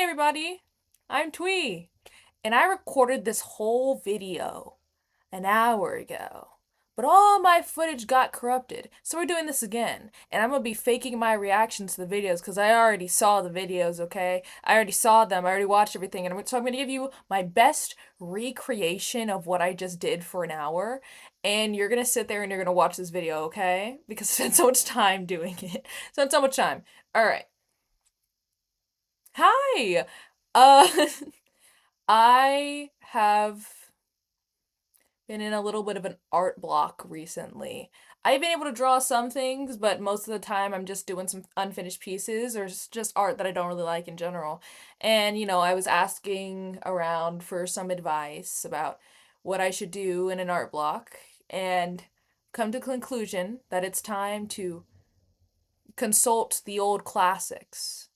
everybody, I'm Twee, and I recorded this whole video an hour ago, but all my footage got corrupted, so we're doing this again, and I'm gonna be faking my reactions to the videos because I already saw the videos, okay? I already saw them, I already watched everything, so I'm gonna give you my best recreation of what I just did for an hour, and you're gonna sit there and you're gonna watch this video, okay? Because I spent so much time doing it. Spent so much time. Alright. Hi! Uh, I have been in a little bit of an art block recently. I've been able to draw some things, but most of the time I'm just doing some unfinished pieces or just art that I don't really like in general. And, I was asking around for some advice about what I should do in an art block and come to the conclusion that it's time to consult the old classics.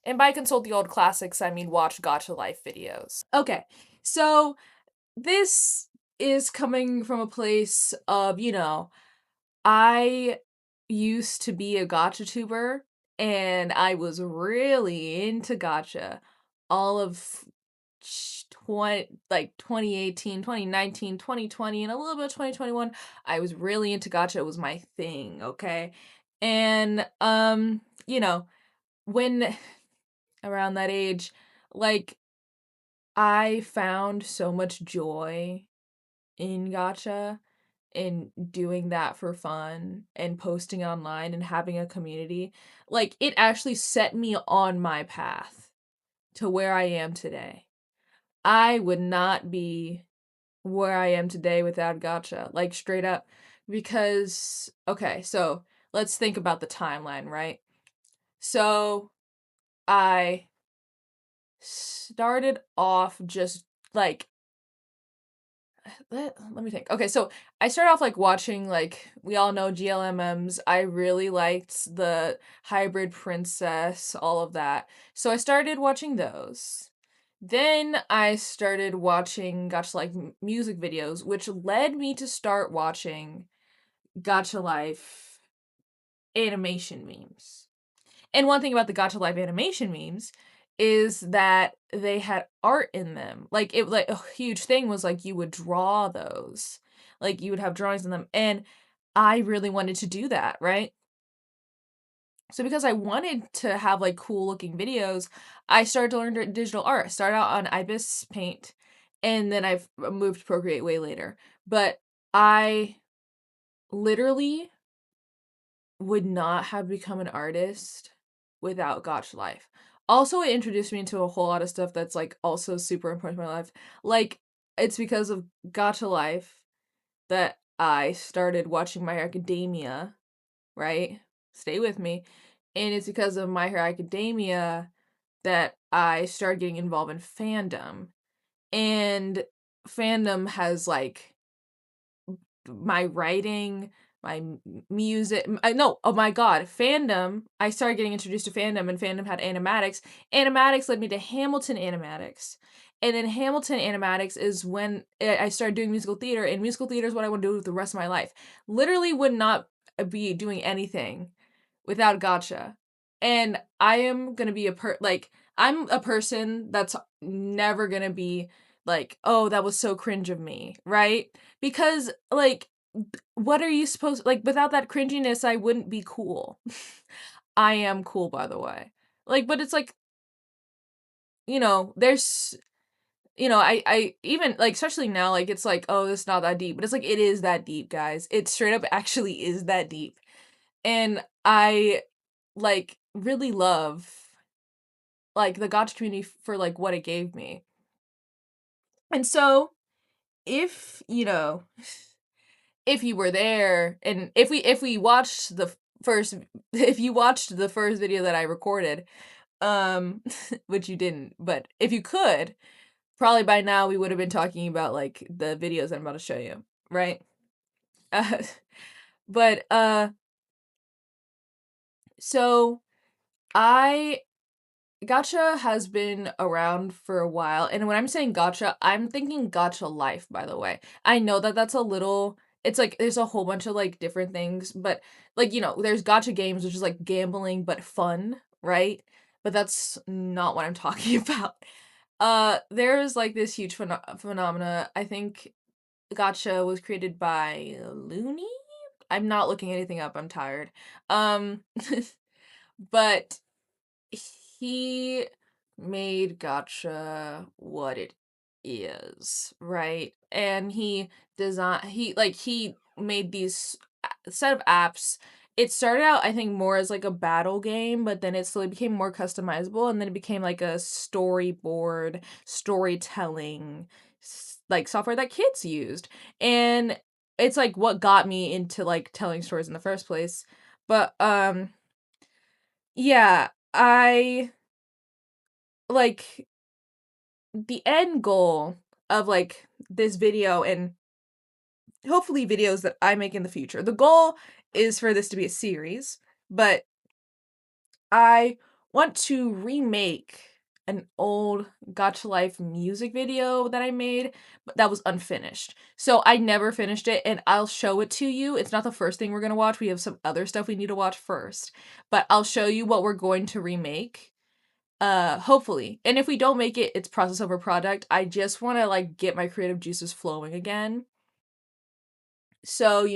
And by consult the old classics, I mean watch GACHA Life videos. Okay, so this is coming from a place of, I used to be a gacha tuber and I was really into gacha all of 2018, 2019, 2020, and a little bit of 2021. I was really into gacha. It was my thing, okay? And when around that age, like I found so much joy in gacha and doing that for fun and posting online and having a community. Like it actually set me on my path to where I am today. I would not be where I am today without gacha, like straight up. Because, okay, so let's think about the timeline, right? So I started off just like let me think. Okay, so I started off like watching like we all know GLMMs. I really liked the Hybrid Princess, all of that. So I started watching those. Then I started watching Gacha Life music videos, which led me to start watching Gacha Life animation memes. And one thing about the Gacha Life animation memes is that they had art in them. Like it like a huge thing was like you would draw those. Like you would have drawings in them. And I really wanted to do that, right? So because I wanted to have like cool looking videos, I started to learn digital art. I started out on Ibis Paint and then I've moved to Procreate way later. But I literally would not have become an artist without Gotch Life. Also, it introduced me into a whole lot of stuff that's like also super important in my life. Like, it's because of Gotcha Life that I started watching My Hero Academia, right? Stay with me. And it's because of My Hero Academia that I started getting involved in fandom. And fandom has like my writing, my music. I no, oh my god, fandom. I started getting introduced to fandom, and fandom had animatics. Animatics led me to Hamilton animatics. And then Hamilton animatics is when I started doing musical theater, and musical theater is what I want to do with the rest of my life. Literally would not be doing anything without gotcha. And I am gonna be I'm a person that's never gonna be like, oh, that was so cringe of me, right? Because like what are you supposed like without that cringiness I wouldn't be cool. I am cool by the way. Like but it's like, there's I even like especially now like it's like, oh, it's not that deep, but it's like it is that deep, guys. It straight up actually is that deep. And I like really love like the gotcha community for like what it gave me. And so if, if you were there and if we watched the first if you watched the first video that I recorded, which you didn't, but if you could, probably by now we would have been talking about like the videos I'm about to show you, right? Uh, but so I Gacha has been around for a while, and when I'm saying gacha, I'm thinking Gacha Life, by the way. I know that that's a little it's like there's a whole bunch of like different things, but like, there's gacha games, which is like gambling but fun, right? but that's not what I'm talking about. There's like this huge phenomena. I think Gotcha was created by Looney. I'm not looking anything up. I'm tired. Um, but he made Gotcha what it is, right? And he made these set of apps. It started out, I think, more as like a battle game, but then it slowly became more customizable, and then it became like a storyboard, storytelling, like software that kids used. And it's like what got me into like telling stories in the first place. But yeah, I like the end goal of like this video and hopefully videos that I make in the future. The goal is for this to be a series, but I want to remake an old Gacha Life music video that I made, but that was unfinished. So I never finished it, and I'll show it to you. It's not the first thing we're gonna watch. We have some other stuff we need to watch first. But I'll show you what we're going to remake. Hopefully. And if we don't make it, it's process over product. I just want to like get my creative juices flowing again. So,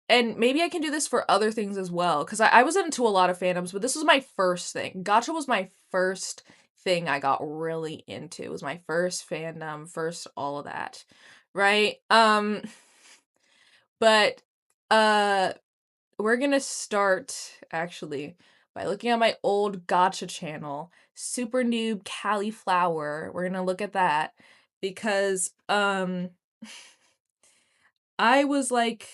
and maybe I can do this for other things as well. Cause I was into a lot of fandoms, but this was my first thing. Gacha was my first thing I got really into. It was my first fandom, first all of that. Right? But we're gonna start actually by looking at my old Gacha channel, Super Noob Cauliflower. We're gonna look at that because I was like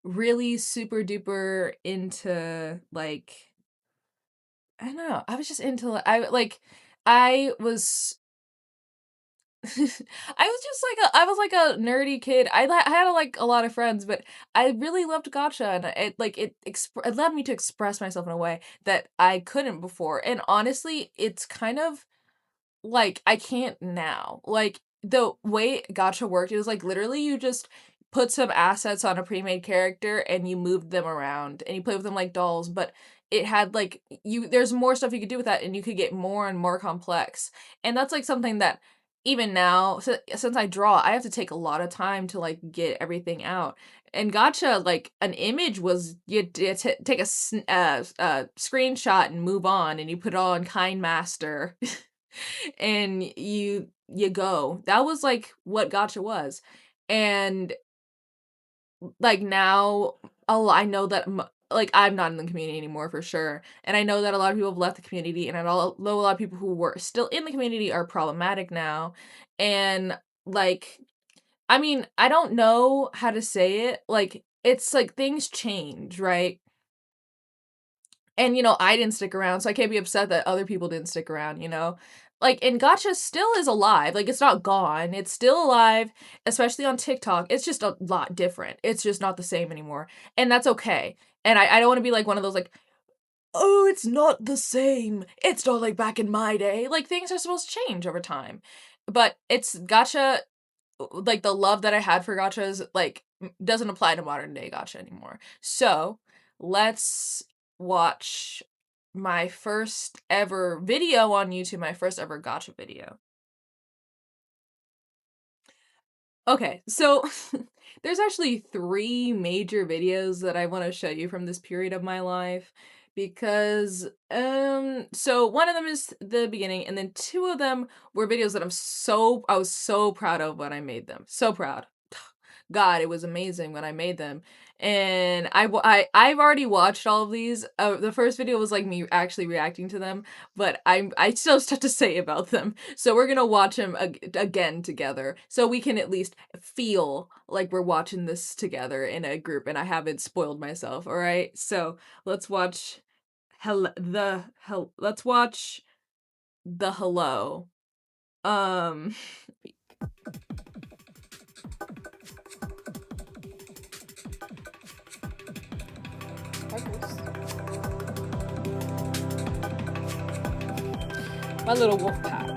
really super duper into like I don't know. I was just into I was I was like a nerdy kid. I had like a lot of friends, but I really loved Gacha, and it led me to express myself in a way that I couldn't before. And honestly, it's kind of like I can't now. Like the way Gacha worked, it was like literally you just put some assets on a pre-made character and you moved them around and you play with them like dolls, but it had like there's more stuff you could do with that, and you could get more and more complex. And that's like something that even now, since I draw, I have to take a lot of time to like get everything out. And Gacha, like an image was take a screenshot and move on, and you put it all in Kind Master, and you go. That was like what Gacha was. And like now, I know that like I'm not in the community anymore for sure, and I know that a lot of people have left the community, and I know a lot of people who were still in the community are problematic now. And like, I mean, I don't know how to say it. Like, it's like things change, right? And, I didn't stick around, so I can't be upset that other people didn't stick around? Like, and Gacha still is alive. Like, it's not gone. It's still alive, especially on TikTok. It's just a lot different. It's just not the same anymore. And that's okay. And I don't want to be like one of those, like, oh, it's not the same. It's not like back in my day. Like, things are supposed to change over time. But it's Gacha, like, the love that I had for Gachas, like, doesn't apply to modern day Gacha anymore. So, let's watch my first ever video on YouTube, my first ever Gacha video. Okay, so there's actually 3 major videos that I want to show you from this period of my life because so one of them is the beginning, and then 2 of them were videos that I was so proud of when I made them. So proud. God, it was amazing when I made them. And I've already watched all of these. The first video was like me actually reacting to them, but I still have stuff to say about them. So we're gonna watch them again together, so we can at least feel like we're watching this together in a group, and I haven't spoiled myself. All right, so let's watch. Let's watch the hello. Um. My little wolf pack.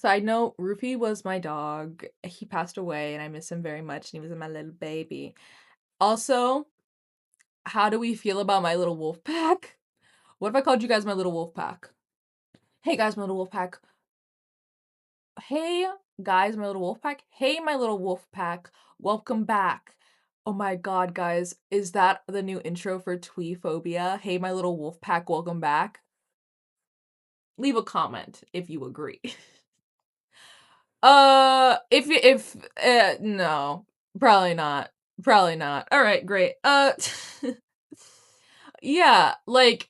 Side note, Rufy was my dog. He passed away and I miss him very much, and he was my little baby. Also, how do we feel about my little wolf pack? What if I called you guys my little wolf pack? Hey guys, my little wolf pack. Hey guys, my little wolf pack. Hey, my little wolf pack. Welcome back. Oh my god, guys, is that the new intro for Tweephobia? Hey, my little wolf pack, welcome back. Leave a comment if you agree. No, probably not. Probably not. All right, great. Yeah, like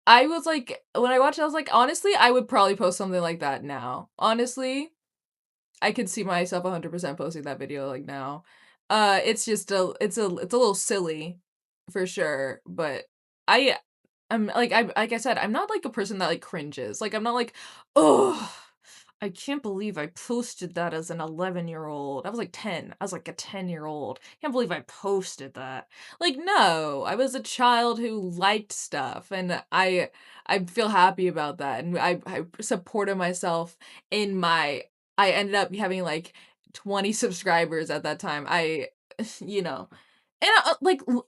I was like when I watched it, I was like, honestly, I would probably post something like that now. Honestly, I could see myself 100% posting that video like now. It's just it's a little silly for sure, but I I'm like I said, I'm not like a person that like cringes. Like I'm not like, "Oh, I can't believe I posted that as an 11-year-old." I was like 10. I was like a 10-year-old. Can't believe I posted that. Like no, I was a child who liked stuff and I feel happy about that, and I supported myself in my I ended up having like 20 subscribers at that time. You know, and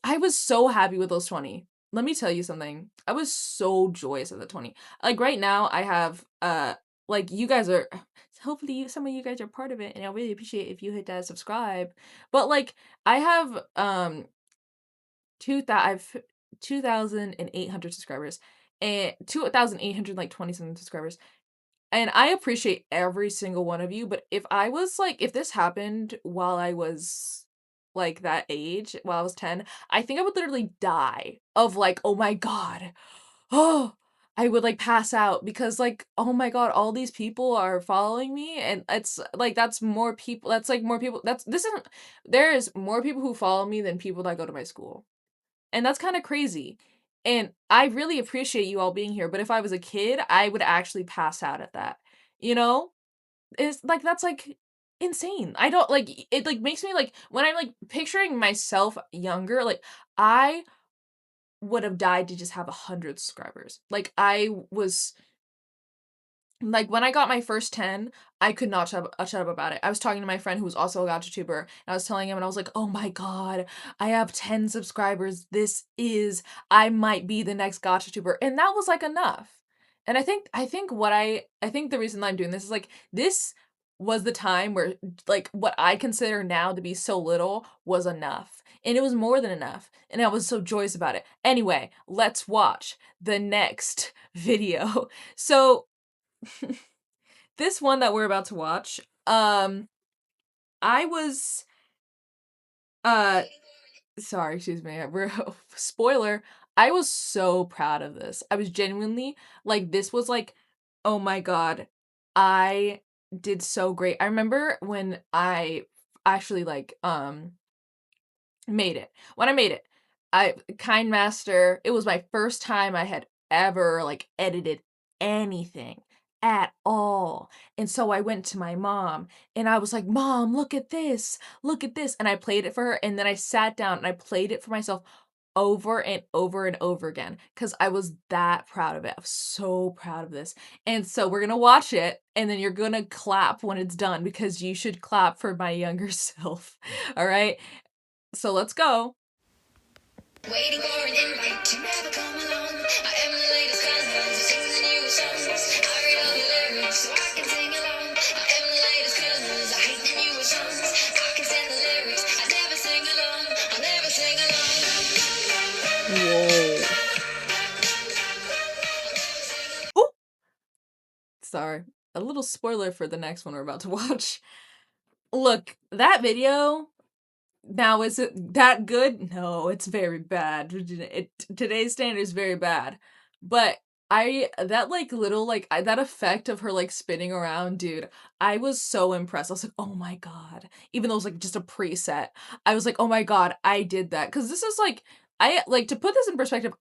I was so happy with those 20. Let me tell you something. I was so joyous at the 20. Like right now, I have like you guys are. Hopefully, some of you guys are part of it, and I really appreciate if you hit that subscribe. But like, I have 2,800 subscribers and 2,800 like 20 something subscribers, and I appreciate every single one of you, but if I was like if this happened while I was like that age, while I was 10, I think I would literally die of like, "Oh my god. Oh, I would like pass out because like, oh my god, all these people are following me and it's like that's more people. That's like more people. That's this isn't there is more people who follow me than people that go to my school. And that's kind of crazy. And I really appreciate you all being here, but if I was a kid, I would actually pass out at that. You know? It's like that's like insane. I don't like it like makes me like when I'm like picturing myself younger, like I would have died to just have 100 subscribers. Like I was like when I got my first 10, I could not shut up about it. I was talking to my friend who was also a gacha tuber, and I was telling him, and I was like, "Oh my god, I have 10 subscribers. I might be the next gacha tuber," and that was like enough. And I think the reason that I'm doing this is like this was the time where like what I consider now to be so little was enough. And it was more than enough. And I was so joyous about it. Anyway, let's watch the next video. So this one that we're about to watch, I was uh sorry, excuse me. We're spoiler. I was so proud of this. I was genuinely like this was like, oh my god, I did so great. I remember when I actually like made it. When I made it, Kind Master, it was my first time I had ever like edited anything at all. And so I went to my mom and I was like, "Mom, look at this. Look at this." And I played it for her and then I sat down and I played it for myself over and over and over again cuz I was that proud of it. I was so proud of this. And so we're going to watch it and then you're going to clap when it's done because you should clap for my younger self. All right? So let's go. Waiting for an invite to never come along. I am the latest cousin, sing the new songs. I read all the lyrics so I can sing along. I am the latest cousin, I hate the newer songs. I can stand the lyrics, I never sing along. I'll never sing along. Whoa. Oh, sorry. A little spoiler for the next one we're about to watch. Look, that video. Now, is it that good? No, it's very bad. Today's standard is very bad. But that like little like that effect of her like spinning around, dude, I was so impressed. I was like, "Oh my god." Even though it was like just a preset. I was like, "Oh my god, I did that." Cuz this is like I like to put this in perspective,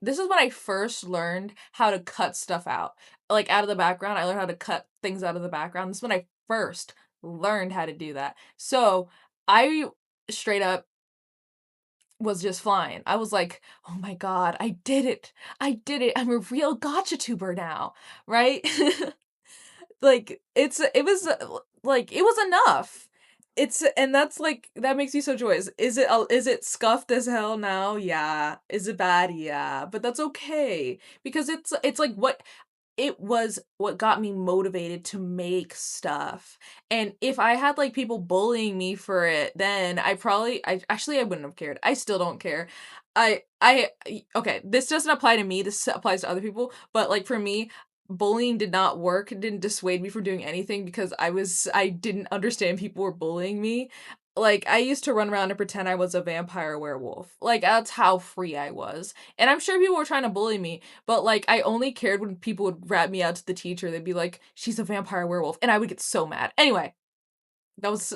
this is when I first learned how to cut stuff out. Like out of the background. I learned how to cut things out of the background. This is when I first learned how to do that. So, I straight up was just flying. I was like, "Oh my god, I did it. I did it. I'm a real gacha tuber now." Right? Like, it was enough. And that's, like that makes me so joyous. Is it scuffed as hell now? Yeah. Is it bad? Yeah, but that's okay because it's, like, it was what got me motivated to make stuff, and if I had, like, people bullying me for it, then I wouldn't have cared. I still don't care. Okay, this doesn't apply to me, this applies to other people, but, like, for me, bullying did not work, it didn't dissuade me from doing anything because I didn't understand people were bullying me. Like, I used to run around and pretend I was a vampire werewolf. Like, that's how free I was, and I'm sure people were trying to bully me, but, like, I only cared when people would rat me out to the teacher. They'd be like, "She's a vampire werewolf," and I would get so mad. Anyway, that was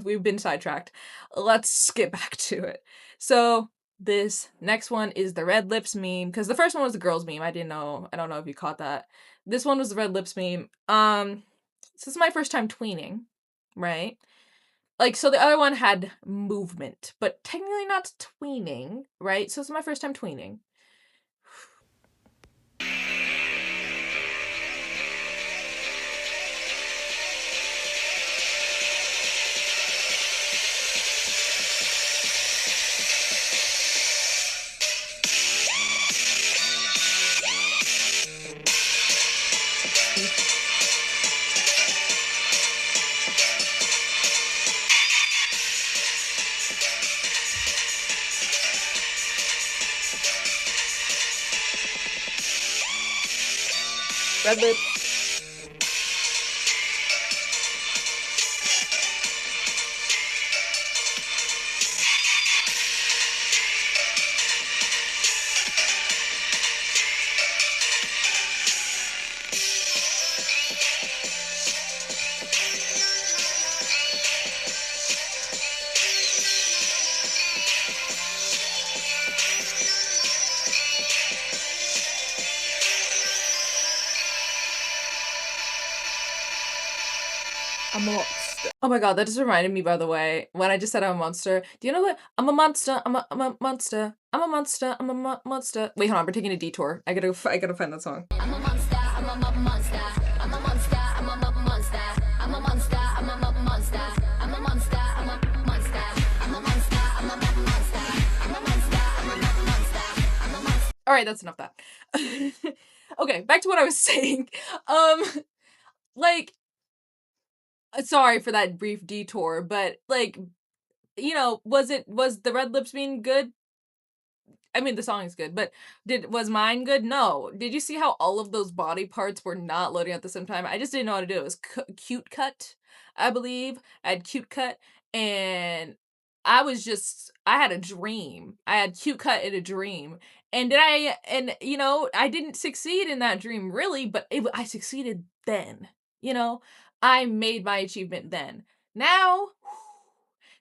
we've been sidetracked. Let's get back to it. So, this next one is the red lips meme because the first one was the girls meme. I don't know if you caught that. This one was the red lips meme. This is my first time tweening, right? Like, so the other one had movement, but technically not tweening, right? So it's my first time tweening. Red lips. I'm a monster. Oh my god, that just reminded me, by the way, when I just said I'm a monster. Do you know what? I'm a monster. I'm a monster. I'm a monster. I'm a monster. Wait, hold on. We're taking a detour. I gotta find that song. I'm a monster. I'm a monster. I'm a monster. I'm a monster. I'm a monster. I'm a monster. I'm a monster. I'm a monster. I'm a monster. I'm a monster. I'm a monster. I'm a monster. I'm a monster. All right, that's enough of that. Okay, back to what I was saying. Um, like, sorry for that brief detour, but, like, was the red lips being good? I mean, the song is good, but was mine good? No. Did you see how all of those body parts were not loading at the same time? I just didn't know how to do it. It was cute cut, I believe. I had cute cut, and I had a dream. I had cute cut in a dream. I didn't succeed in that dream really, but I succeeded then. You know, I made my achievement then. Now,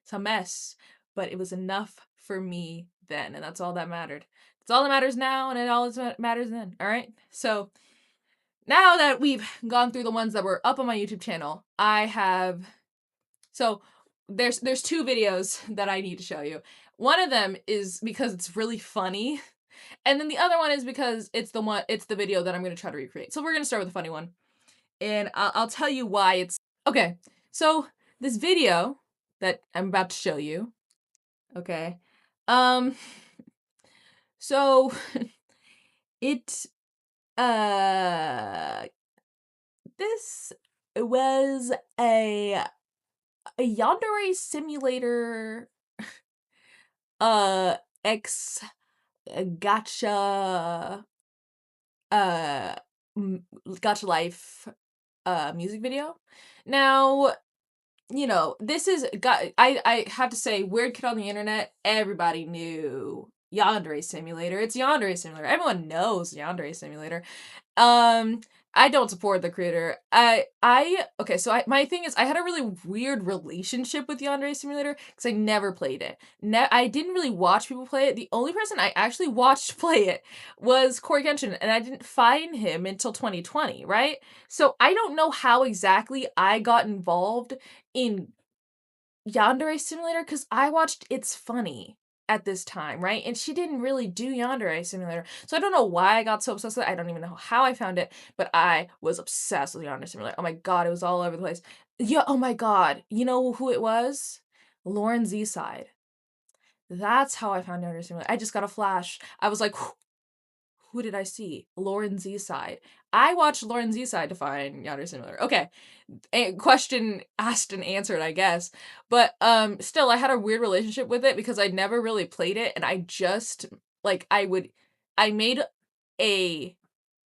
it's a mess, but it was enough for me then, and that's all that mattered. It's all that matters now, and it all matters then. All right. So now that we've gone through the ones that were up on my YouTube channel, I have. So there's two videos that I need to show you. One of them is because it's really funny, and then the other one is because it's the video that I'm going to try to recreate. So we're going to start with the funny one, and I'll tell you why it's okay. So this video that I'm about to show you, okay, um, so it uh this was a yandere simulator uh X gacha uh gacha life music video. Now, this is got I have to say, weird kid on the internet, everybody knew Yandere Simulator. It's Yandere Simulator. Everyone knows Yandere Simulator. Um, I don't support the creator. Okay, so my thing is I had a really weird relationship with Yandere Simulator because I never played it. I didn't really watch people play it. The only person I actually watched play it was Corey Genshin, and I didn't find him until 2020, right? So I don't know how exactly I got involved in Yandere Simulator because I watched It's Funny. at this time, right? And she didn't really do Yandere Simulator. So I don't know why I got so obsessed with it. I don't even know how I found it, but I was obsessed with Yandere Simulator. Oh my god, it was all over the place. Yeah, oh my god. You know who it was? Lauren Z Side. That's how I found Yandere Simulator. I just got a flash. I was like, who did I see? Lauren Z Side. I watched Lauren Z Side to find Yandere Simulator. Okay, question asked and answered, I guess. But still, I had a weird relationship with it because I never really played it, and I just like I made a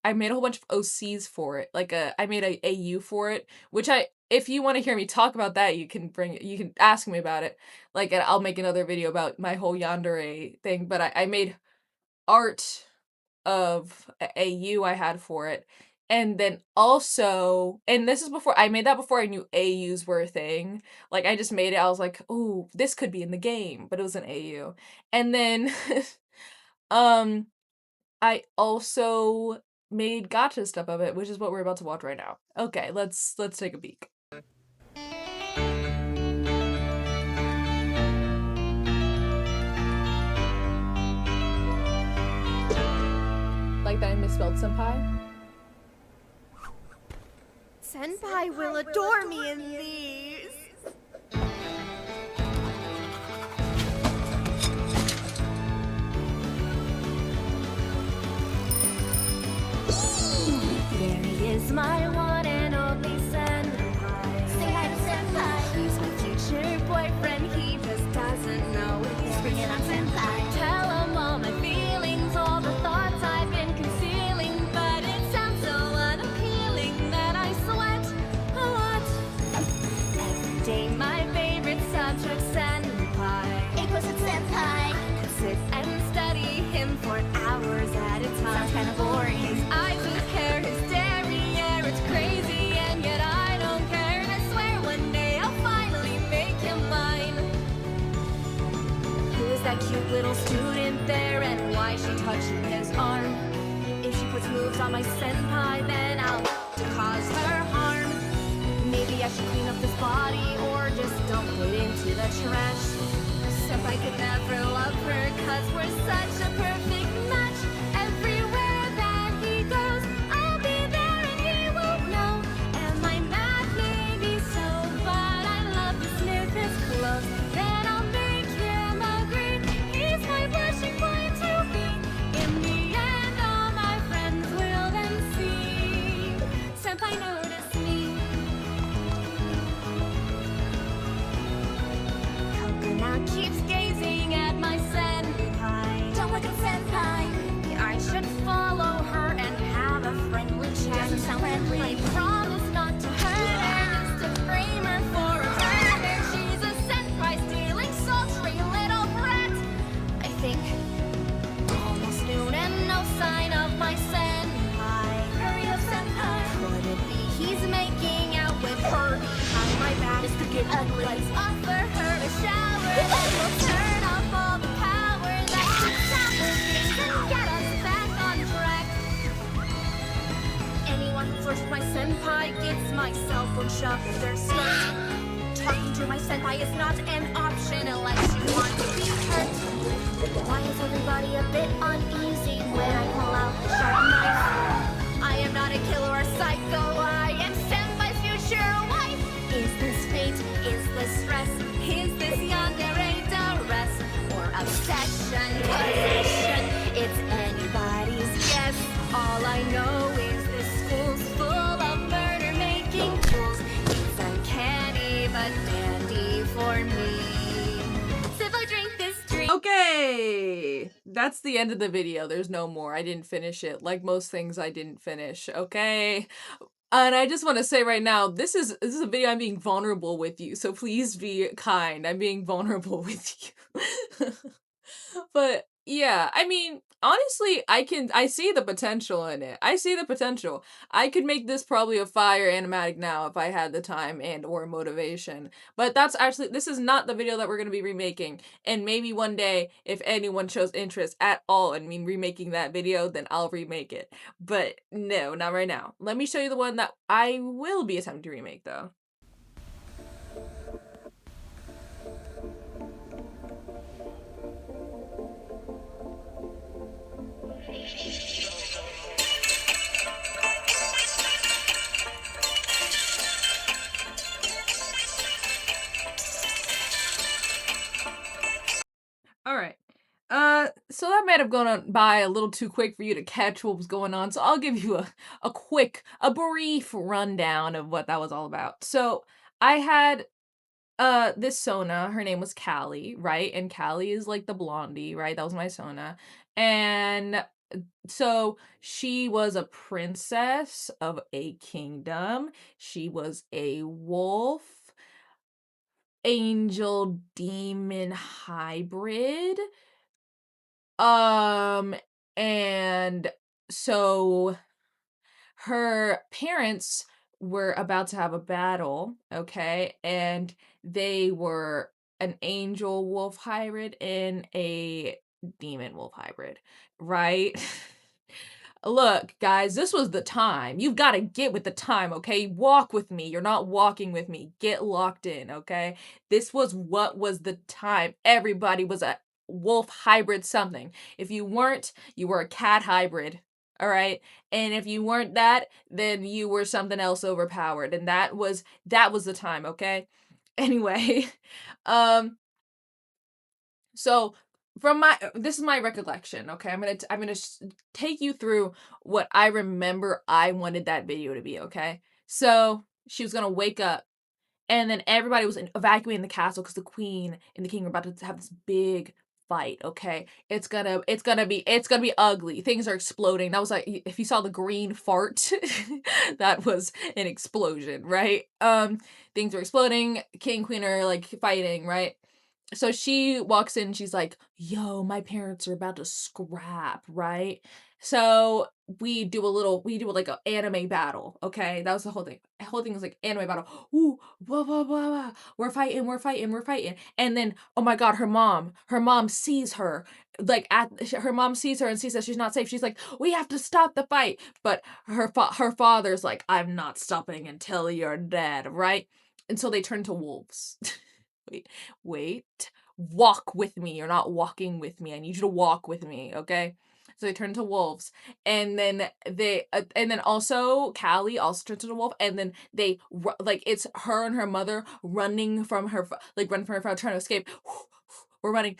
I made a whole bunch of OCs for it. Like I made a AU for it, which if you want to hear me talk about that, you can ask me about it. Like, and I'll make another video about my whole Yandere thing. But I made art of AU I had for it. And then also, and this is before I made that before I knew AUs were a thing. Like I just made it. I was like, "Oh, this could be in the game," but it was an AU. And then um I also made gacha stuff of it, which is what we're about to watch right now. Okay, let's take a peek. Like that I misspelled senpai? Senpai will adore me in these. There he is, my one and only senpai. Say hi to senpai. He's my future boyfriend, he just doesn't know it. He's bringing on senpai. Tell him all my feelings, all the thoughts I've been concealing, but it sounds so unappealing that I sweat a lot. Every day my favorite subject, senpai. 8% senpai. Could sit and study him for hours at a time. Sounds kind of boring. His eyes, his hair, his derriere, it's crazy, and yet I don't care. And I swear one day I'll finally make him mine. Who is that cute little student there, and why is she touching his arm? If she puts moves on my senpai, then I'll cause her harm. Maybe I should clean up this body, or just dump it into the trash. Senpai could never love her, 'cause we're such a perfect match. Everywhere that he goes, I'll be there and he won't know. And my math may be so, but I love to sniff his clothes. Then I'll make him agree, he's my blushing boy to be. In the end, all my friends will then see senpai notice me. Coconut keeps gazing at my senpai. Don't look at senpai. I should follow her and have a friendly chat. Doesn't sound friendly. I promise not to hurt her, just to frame her for a murder. She's a senpai stealing sultry little brat. I think almost noon and no sign of my senpai. Hurry up, senpai. Could it be he's making out with her behind my back? Just to get ugly. Let's offer her a shower, then we'll turn off all the power that should stop her things and get us back on track. Anyone who flirts with my senpai gets my cell phone shoved in their skirt. Talking to my senpai is not an option unless you want to be hurt. Why is everybody a bit uneasy when I pull out the sharp knife? I am not a killer or psycho, I am senpai's future wife. Is this fate? Is this stress? Is this yandere duress? Or obsession, possession? It's anybody's guess. All I know is this school's full of murder-making fools. It's uncanny but dandy for me. So if I drink this drink... Okay, that's the end of the video. There's no more. I didn't finish it. Like most things, I didn't finish. Okay. And I just want to say right now, this is a video I'm being vulnerable with you, so please be kind. I'm being vulnerable with you. But yeah, I mean, honestly, I see the potential in it. I see the potential. I could make this probably a fire animatic now if I had the time and or motivation. But this is not the video that we're going to be remaking. And maybe one day, if anyone shows interest at all in me remaking that video, then I'll remake it. But no, not right now. Let me show you the one that I will be attempting to remake though. have gone on by a little too quick for you to catch what was going on, so I'll give you a brief rundown of what that was all about. So I had this Sona, her name was Callie, right? And Callie is like the blondie, right? That was my Sona. And so she was a princess of a kingdom. She was a wolf, angel, demon hybrid. Um, and so her parents were about to have a battle, okay? And they were an angel wolf hybrid and a demon wolf hybrid, right? Look, guys, this was the time. You've got to get with the time, okay? Walk with me. You're not walking with me. Get locked in, okay? This was what was the time. Everybody was a wolf hybrid something. If you weren't, you were a cat hybrid, all right? And if you weren't that, then you were something else overpowered. And that was the time, okay? Anyway, um so from my this is my recollection, okay? I'm gonna take you through what I remember I wanted that video to be, okay? So she was gonna wake up, and then everybody was evacuating the castle because the queen and the king are about to have this big fight, okay? It's gonna be ugly. Things are exploding. That was like if you saw the green fart, that was an explosion, right? Things were exploding. King, queen are like fighting, right? So she walks in, she's like, "Yo, my parents are about to scrap," right? So we do like a anime battle, okay? That was the whole thing. The whole thing was like anime battle. Ooh, blah blah blah blah. We're fighting, we're fighting, we're fighting. And then, oh my god, her mom sees her. Her mom sees her and sees that she's not safe. She's like, "We have to stop the fight." But her father's like, "I'm not stopping until you're dead," right? And so they turn to wolves. Wait, wait. Walk with me. You're not walking with me. I need you to walk with me, okay? So they turn to wolves, and then also Callie also turns into a wolf, and then like it's her and her mother running from running from her father trying to escape. We're running.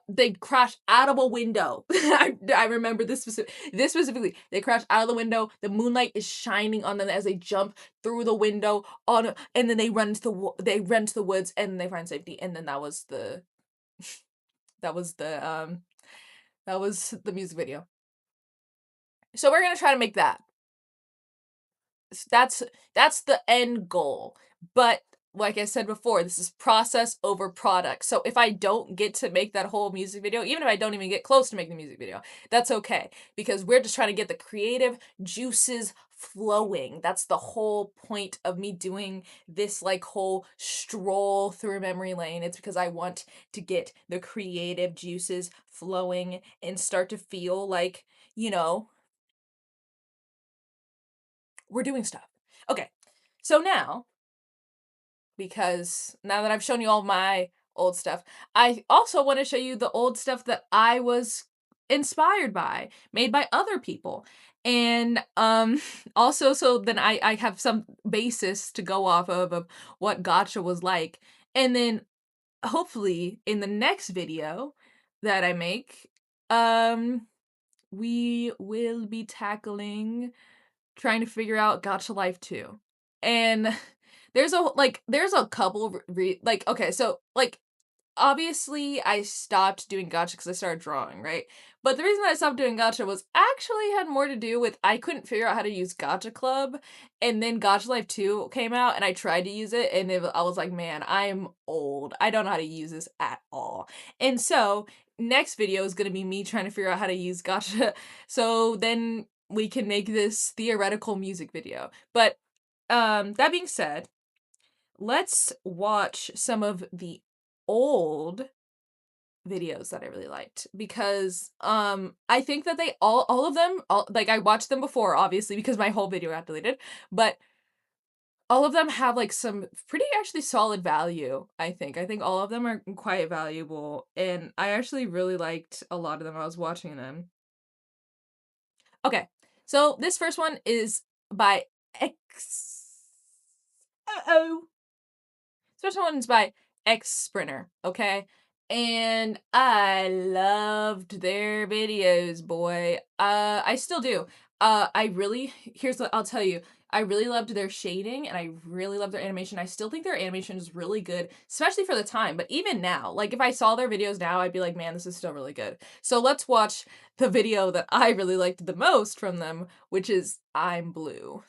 They crash out of a window. I remember this specifically. They crash out of the window. The moonlight is shining on them as they jump through the window and then they run to the woods and they find safety. And then that was the that was the music video. So we're gonna try to make that. That's the end goal. But like I said before, this is process over product. So if I don't get to make that whole music video, even if I don't even get close to making the music video, that's okay because we're just trying to get the creative juices flowing. That's the whole point of me doing this like whole stroll through memory lane. It's because I want to get the creative juices flowing and start to feel like, you know, we're doing stuff. Okay. So now, because now that I've shown you all my old stuff, I also want to show you the old stuff that I was inspired by, made by other people. And also so then I have some basis to go off of what gotcha was like. And then hopefully in the next video that I make, we will be tackling trying to figure out Gacha Life 2. And there's a couple of okay, so like obviously I stopped doing gacha because I started drawing, right? But the reason I stopped doing gacha was actually had more to do with I couldn't figure out how to use Gacha Club, and then Gacha Life 2 came out, and I tried to use it, and I was like, man, I'm old. I don't know how to use this at all. And so next video is gonna be me trying to figure out how to use gacha, so then we can make this theoretical music video. But that being said, let's watch some of the old videos that I really liked because I think that they all of them like I watched them before obviously because my whole video got deleted, but all of them have like some pretty actually solid value, I think. I think all of them are quite valuable and I actually really liked a lot of them. I was watching them. Okay. So this first one is by X. Uh-oh. This first one is by X Sprinter, okay? and I loved their videos, boy. I still do. I really here's what I'll tell you. I really loved their shading and I really loved their animation. I still think their animation is really good, especially for the time. But even now, like if I saw their videos now, I'd be like, man, this is still really good. So let's watch the video that I really liked the most from them, which is I'm Blue.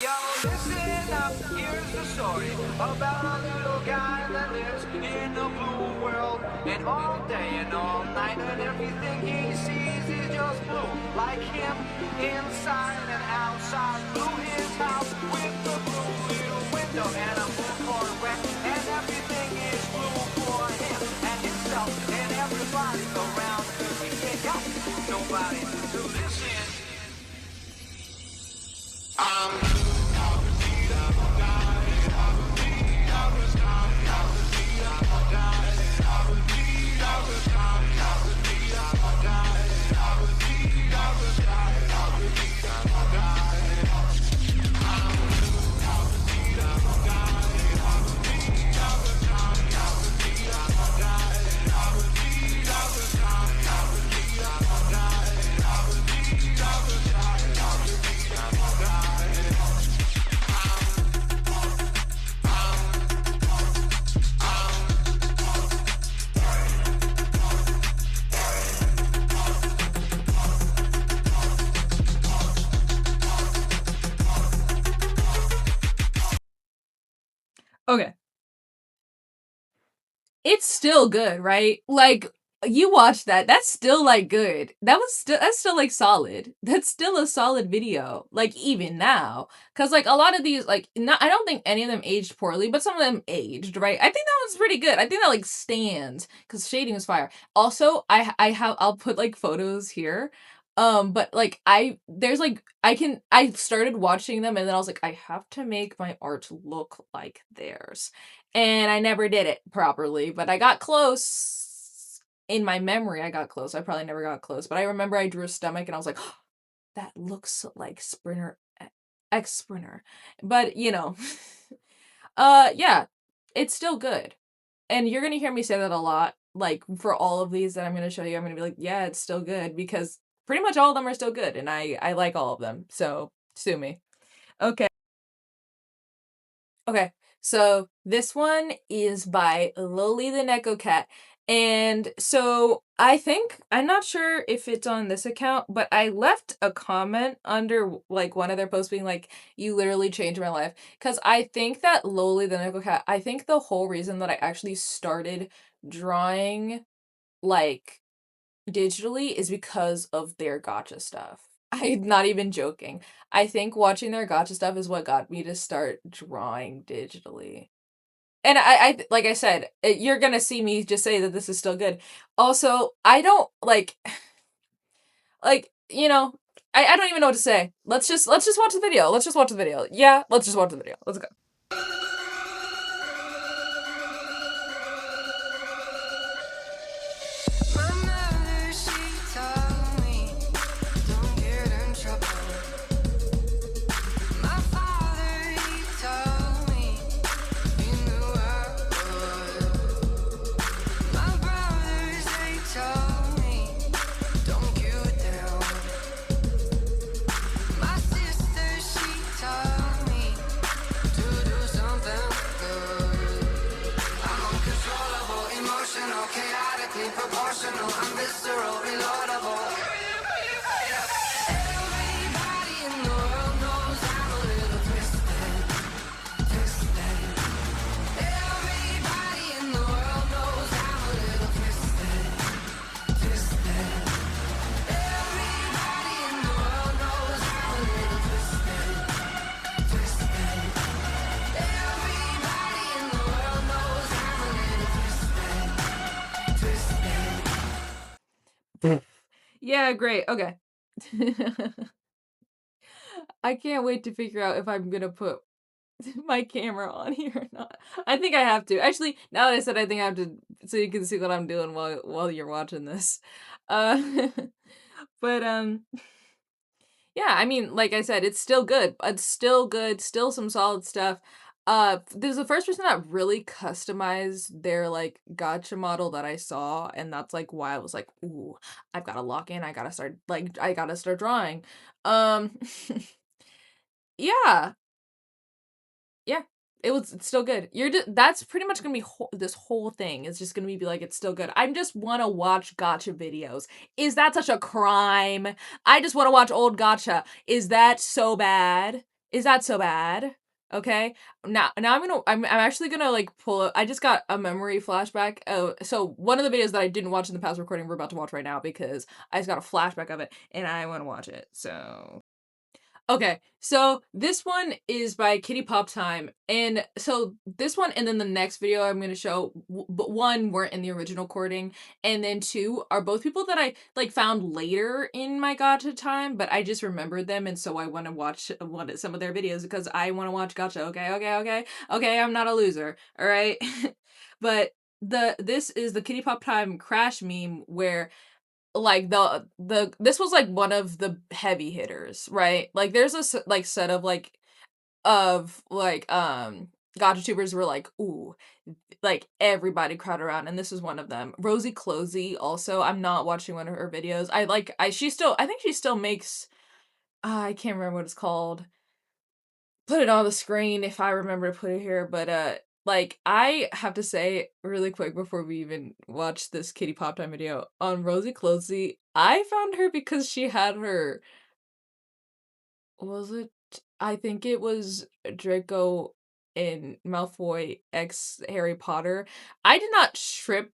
Yo, listen up, here's the story about a little guy that lives in a blue world. And all day and all night, and everything he sees is just blue. Like him, inside and outside. Blue his house with the blue little window and a blue Corvette. And everything is blue for him and himself and everybody around. He ain't got nobody to listen. Okay. It's still good, right? Like, you watch that, that's still, like, good. That's still, like, solid. That's still a solid video, like, even now. Cause like, a lot of these, like, not I don't think any of them aged poorly, but some of them aged, right? I think that one's pretty good. I think that, like, stands, cause shading was fire. Also, I'll put, like, photos here, but, like, I started watching them, and then I was like, "I have to make my art look like theirs." And I never did it properly, but I got close. In my memory, I got close. I probably never got close, but I remember I drew a stomach and I was like, "Oh, that looks like Sprinter X Sprinter." But, yeah, it's still good. And you're gonna hear me say that a lot. Like for all of these that I'm gonna show you, I'm gonna be like, yeah, it's still good because pretty much all of them are still good and I like all of them. So sue me. Okay. Okay, so this one is by Loli the Neko Cat. And so I'm not sure if it's on this account, but I left a comment under like one of their posts being like, you literally changed my life. Because I think that Loli the Neko Cat, I think the whole reason that I actually started drawing like digitally is because of their gotcha stuff. I'm not even joking. I think watching their gotcha stuff is what got me to start drawing digitally. And like I said, you're gonna see me just say that this is still good. Also, I don't like, I don't even know what to say. Let's just watch the video. Let's just watch the video. Yeah, let's just watch the video. Let's go. My mother, she told me, don't get in trouble. My father, he told me, he knew I would. My brothers, they told me, don't give down. My sister, she told me to do something good. I'm uncontrollable, emotional, chaotically proportional. I'm visceral, reloadable. Everybody in the world knows I'm a little twisted, twisted. Everybody in the world knows I'm a little twisted, twisted. Everybody in the world knows I'm a little twisted, twisted. Everybody in the world knows I'm a little twisted, twisted. Yeah, great. Okay. I can't wait to figure out if I'm gonna put my camera on here or not. I think I have to. Actually, now that I said I think I have to so you can see what I'm doing while you're watching this. Uh but yeah, I mean, like I said, it's still good. It's still good, still some solid stuff. There's the first person that really customized their, like, gacha model that I saw, and that's, like, why I was like, "Ooh, I've gotta lock in, I gotta start drawing." Um, yeah, yeah, it's still good. That's pretty much gonna be this whole thing is just gonna be like, it's still good. I just wanna watch gacha videos. Is that such a crime? I just wanna watch old gacha. Is that so bad? Is that so bad? Okay. Now I'm actually gonna like pull up. I just got a memory flashback. Oh, so one of the videos that I didn't watch in the past recording we're about to watch right now because I just got a flashback of it and I want to watch it. So okay, so this one is by Kitty Pop Time, and so this one and then the next video I'm gonna show, but one weren't in the original recording, and then two are both people that I like found later in my Gacha time, but I just remembered them, and so I want to watch some of their videos because I want to watch Gacha. Okay. I'm not a loser. All right, but this is the Kitty Pop Time crash meme where like this was like one of the heavy hitters, right? Like there's a like set of gotcha tubers were like, ooh, like everybody crowd around, and this is one of them. Rosie Closey also. I'm not watching one of her videos. I think she still makes I can't remember what it's called. Put it on the screen if I remember to put it here, but like I have to say really quick before we even watch this Kitty Pop Time video on Rosie Closey, I found her because she had her was it I think it was Draco and Malfoy X Harry Potter. I did not ship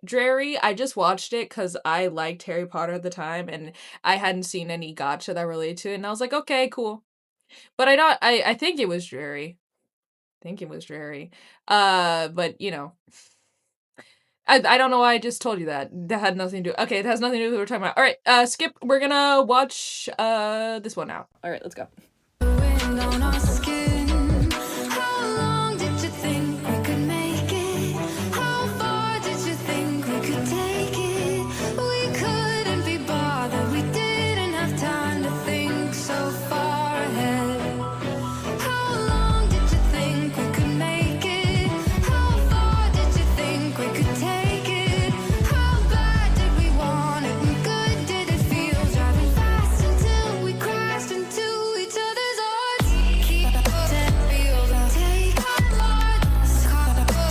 Drary. I just watched it because I liked Harry Potter at the time and I hadn't seen any gotcha that related to it, and I was like, okay, cool. But I think it was Drary. Think it was Drary. But you know, I don't know why I just told you that. That had nothing to do. Okay, it has nothing to do with what we're talking about. All right, skip. We're gonna watch this one now. All right, let's go. Wind on our skin. How long did you think we could make it? How far did you think we could take it? We couldn't be bothered. We didn't have time to think so far ahead. How long did you think we could make it? How far did you think we could take it? How bad did we want it? And good did it feel? Driving fast until we crashed into each other's arms. Keep that feels out. Take hearts.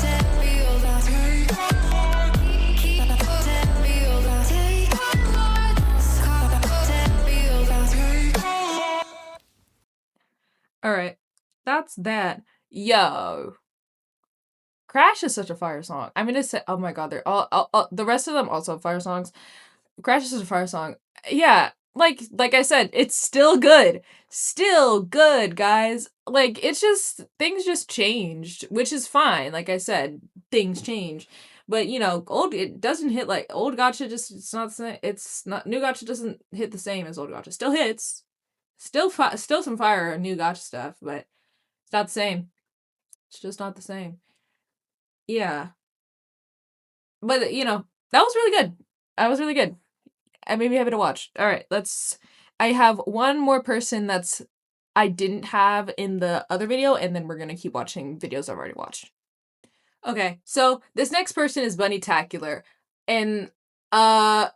That feels out. Keep that feels out. Take hearts. That feels out. All right, that's that. Yo, Crash is such a fire song. I'm gonna say, oh my god, they're all the rest of them also fire songs. Crash is such a fire song. Yeah, like I said, it's still good. Still good, guys. Like it's just things just changed, which is fine. Like I said, things change. But you know, it doesn't hit like old gotcha just it's not the same. It's not new gotcha doesn't hit the same as old gotcha. Still hits. Still some fire new gotcha stuff, but it's not the same. It's just not the same. Yeah. But you know, that was really good. That was really good. I maybe have it to watch. All right, I have one more person that's I didn't have in the other video, and then we're gonna keep watching videos I've already watched. Okay, so this next person is Bunny Tacular, and I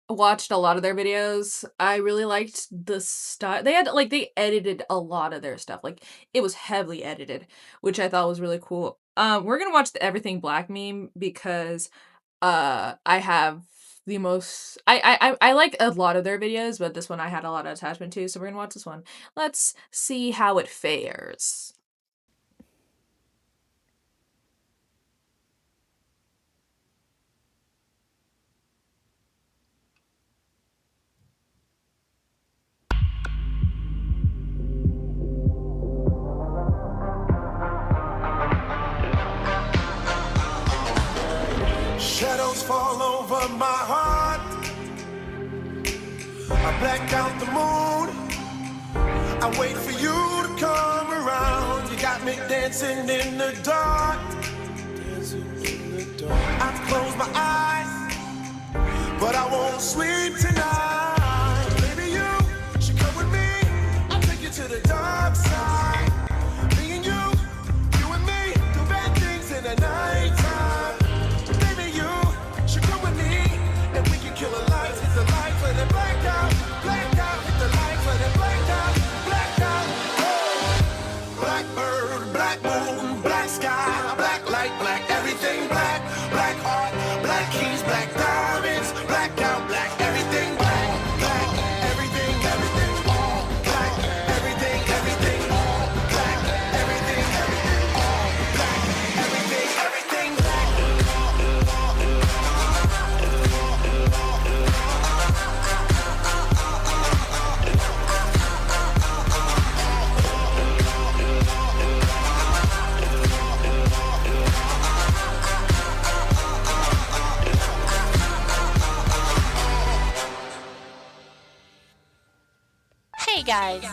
watched a lot of their videos. I really liked the style. They edited a lot of their stuff. Like it was heavily edited, which I thought was really cool. We're gonna watch the Everything Black meme because I have the most I like a lot of their videos, but this one I had a lot of attachment to, so we're gonna watch this one. Let's see how it fares. Shadows fall over my heart. I black out the moon. I wait for you to come around. You got me dancing in the dark. I close my eyes, but I won't sleep tonight. Maybe you should come with me. I'll take you to the dark side. Hey guys.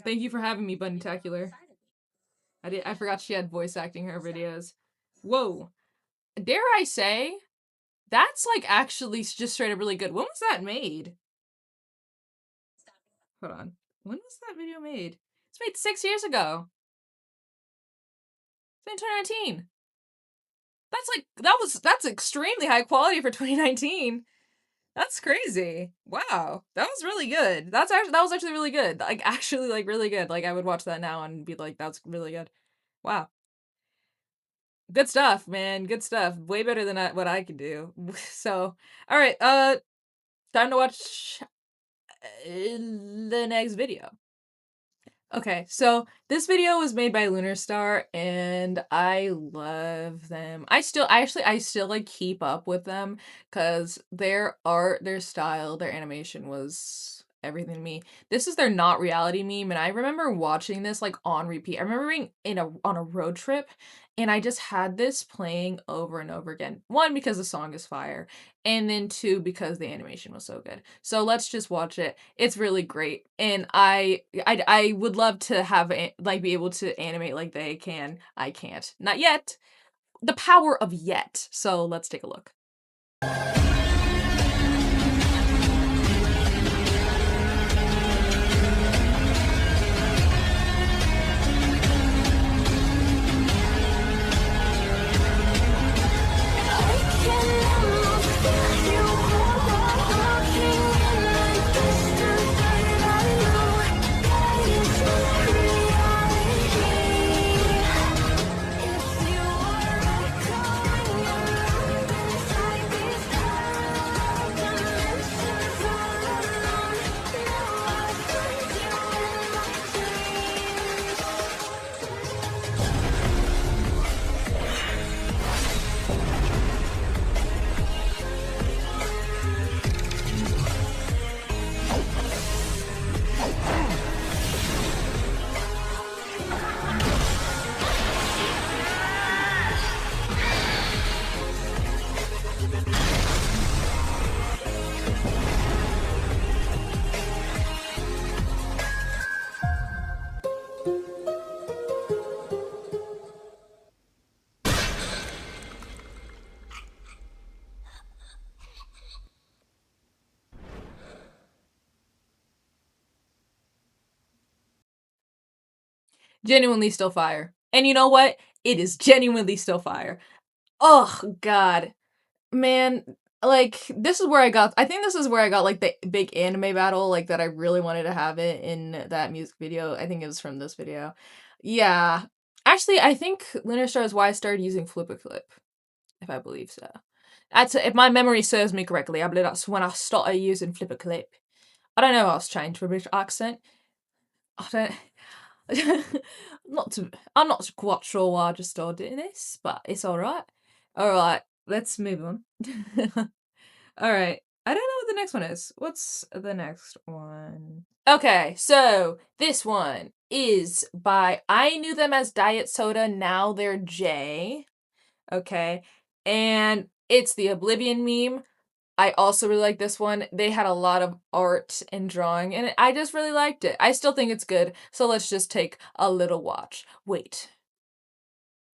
Thank you for having me, Bunnytacular. I forgot she had voice acting in her videos. Whoa. Dare I say, that's like actually just straight up really good. When was that made? Hold on. When was that video made? It's made 6 years ago. It's made 2019. That's extremely high quality for 2019. That's crazy. Wow. That was really good. That was actually really good. Like actually like really good. Like I would watch that now and be like, that's really good. Wow. Good stuff, man. Good stuff. Way better than what I could do. So, all right. Time to watch the next video. Okay, so this video was made by Lunar Star and I love them. I still like keep up with them because their art, their style, their animation was everything to me. This is their not reality meme, and I remember watching this like on repeat. I remember being on a road trip and I just had this playing over and over again. One, because the song is fire, and then two, because the animation was so good. So let's just watch it. It's really great, and I would love to have like be able to animate like they can. I can't, not yet. The power of yet. So let's take a look. Genuinely still fire. And you know what? It is genuinely still fire. Oh god. Man, like this is where I think this is where I got like the big anime battle like that I really wanted to have it in that music video. I think it was from this video. Yeah. Actually, I think Lunar Star is why I started using Flipperclip, if I believe so. That's if my memory serves me correctly. I believe that's when I started using Flipperclip. I don't know if I was trying for a British accent. I don't I'm not quite sure why I just started doing this, but it's alright. Alright, let's move on. Alright. I don't know what the next one is. What's the next one? Okay, so this one is by I knew them as Diet Soda, now they're J. Okay. And it's the Oblivion meme. I also really like this one. They had a lot of art and drawing, and I just really liked it. I still think it's good, so let's just take a little watch. Wait.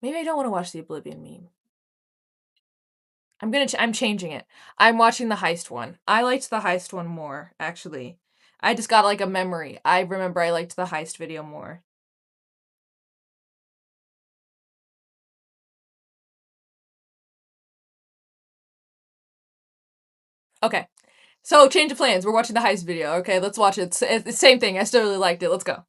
Maybe I don't want to watch the Oblivion meme. I'm changing it. I'm watching the heist one. I liked the heist one more, actually. I just got like a memory. I remember I liked the heist video more. Okay. So change of plans. We're watching the heist video. Okay, let's watch it. It's the same thing. I still really liked it. Let's go.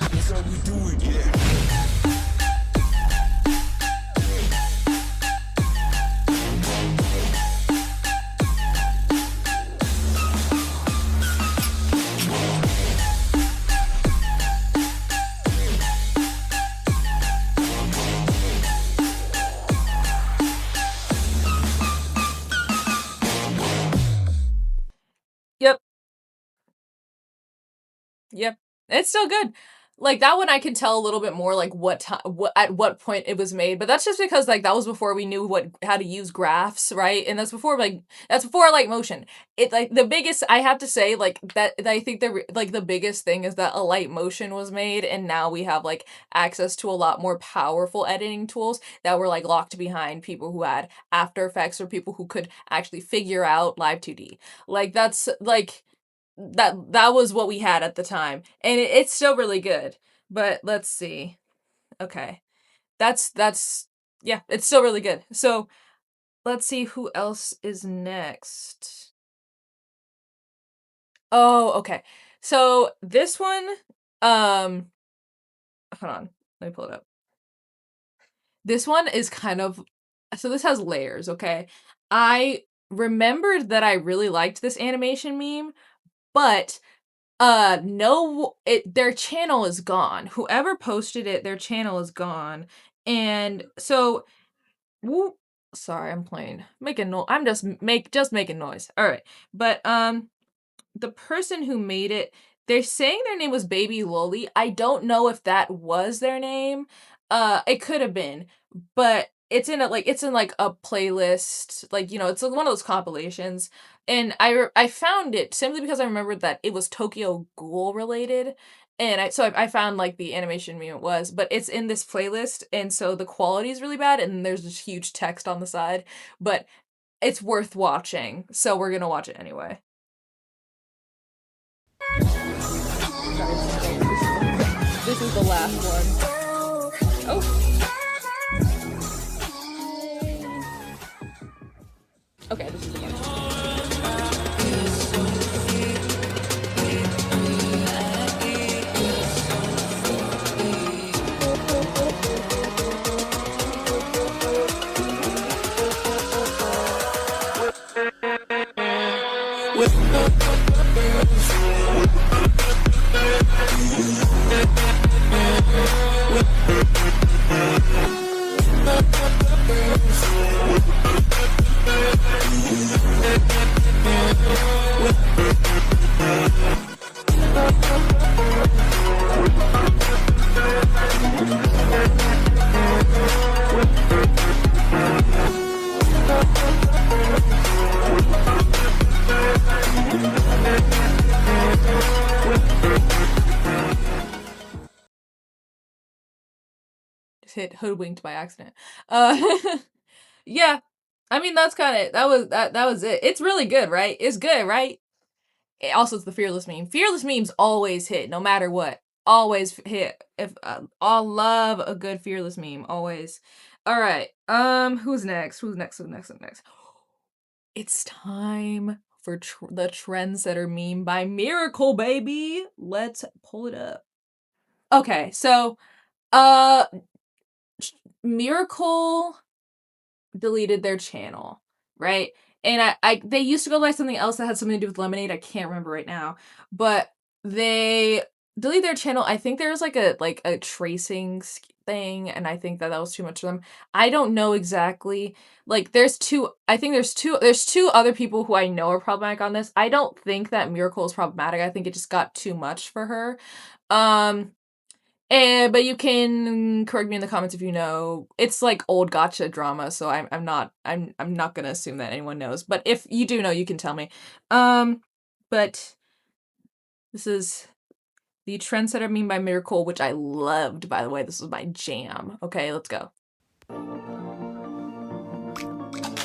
That's how we do it, yeah. Yep. Yep. It's still good. Like, that one I can tell a little bit more, like, what at what point it was made, but that's just because, like, that was before we knew how to use graphs, right? And that's before, like, motion. It like, the biggest I have to say, like, that I think the biggest thing is that a light motion was made, and now we have, like, access to a lot more powerful editing tools that were, like, locked behind people who had After Effects or people who could actually figure out Live 2D. Like, that's, like that was what we had at the time, and it's still really good, but let's see. Okay. That's yeah, it's still really good. So, let's see who else is next. Oh, okay. So, this one, um hold on, let me pull it up. This one is kind of so this has layers, okay? I remembered that I really liked this animation meme, but no, their channel is gone. Whoever posted it, their channel is gone. And so, woo, sorry, I'm playing, making no. I'm just making noise. All right, but the person who made it, they're saying their name was Baby Loli. I don't know if that was their name. It could have been, but it's in like a playlist, like, it's like one of those compilations. And I found it simply because I remembered that it was Tokyo Ghoul related. And I found like the animation meme it was, but it's in this playlist, and so the quality is really bad, and there's this huge text on the side, but it's worth watching, so we're gonna watch it anyway. This is the last one. Oh, okay, this is the one. Just hit hoodwinked by accident. Uh, yeah. I mean, that's kind of that was it. It's really good, right? It's good, right? Also, it's the fearless meme. Fearless memes always hit, no matter what. Always hit. If I'll love a good fearless meme, always. All right. Who's next? Who's next? Who's next? Who's next? It's time for the trendsetter meme by Miracle, baby. Let's pull it up. Okay, so uh Miracle deleted their channel, right? And I they used to go by something else that had something to do with lemonade. I can't remember right now, but they deleted their channel. I think there's like a tracing thing, and I think that was too much for them. I don't know exactly. Like, there's two. I think there's two other people who I know are problematic on this. I don't think that Miracle is problematic. I think it just got too much for her. Um, but you can correct me in the comments if you know. It's like old gotcha drama, so I'm not gonna assume that anyone knows. But if you do know, you can tell me. But this is the trendsetter meme by Miracle, which I loved, by the way. This was my jam. Okay, let's go.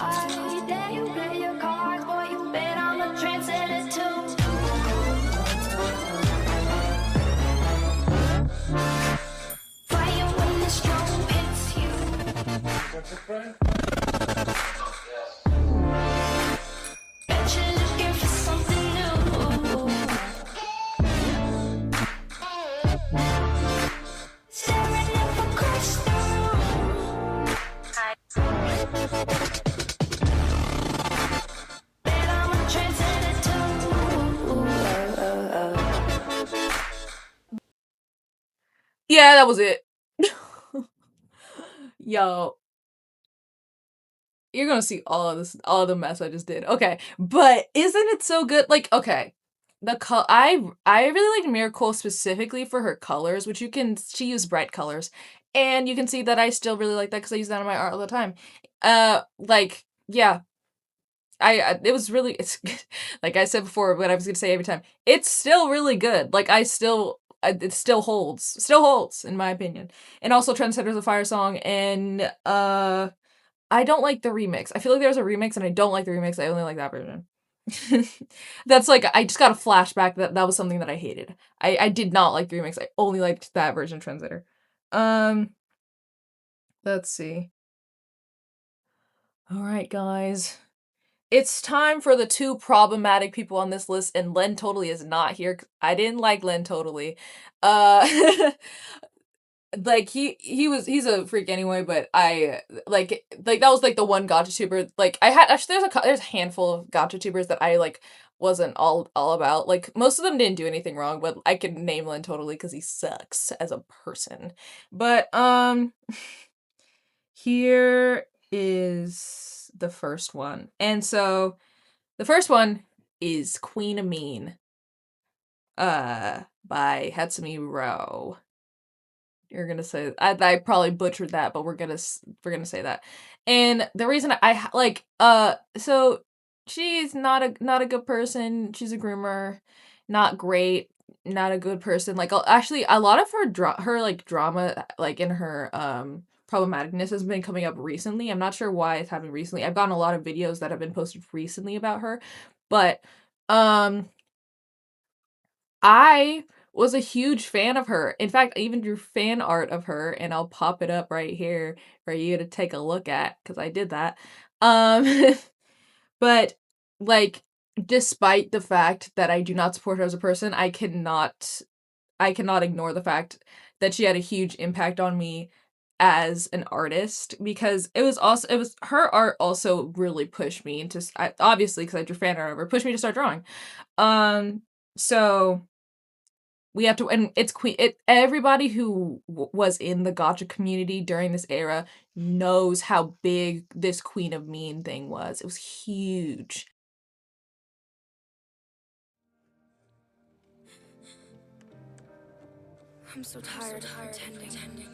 I dare you play your cards, boy, you bet I'm a trendsetter too. Fire when the storm hits you. Bet you're looking for something new. Staring up across the room. Bet I'm a trendsetter too. Yeah, that was it. Yo, you're gonna see all of the mess I just did. Okay, but isn't it so good? Like, okay, I really liked Miracle specifically for her colors, which she used bright colors, and you can see that I still really like that because I use that in my art all the time. Like, yeah, it was really it's like I said before, what I was gonna say every time, it's still really good. Like it still holds in my opinion. And also Trendsetter's a fire song, and I don't like the remix. I feel like there's a remix and I don't like the remix. I only like that version. That's like I just got a flashback that was something that I hated. I did not like the remix. I only liked that version of Trendsetter. Um, let's see. All right, guys. It's time for the two problematic people on this list, and Len Totally is not here. I didn't like Len Totally. Uh like he's a freak anyway, but I like that was like the one gacha tuber like I had actually there's a handful of gacha tubers that I like wasn't all about. Like most of them didn't do anything wrong, but I could name Len Totally because he sucks as a person. But here is the first one. And so the first one is Queen of Mean by Hatsumi Ro. You're gonna say I probably butchered that, but we're gonna say that. And the reason like so she's not a good person. She's a groomer, not great, not a good person. Like actually a lot of her like drama like in her problematicness has been coming up recently. I'm not sure why it's happening recently. I've gotten a lot of videos that have been posted recently about her, but I was a huge fan of her. In fact, I even drew fan art of her, and I'll pop it up right here for you to take a look at because I did that. Um, but like, despite the fact that I do not support her as a person, I cannot ignore the fact that she had a huge impact on me as an artist because it was her art also really pushed me into obviously because I drew fan art of her, pushed me to start drawing. So we have to, and it's everybody who was in the gacha community during this era knows how big this Queen of Mean thing was. It was huge. I'm so tired of pretending.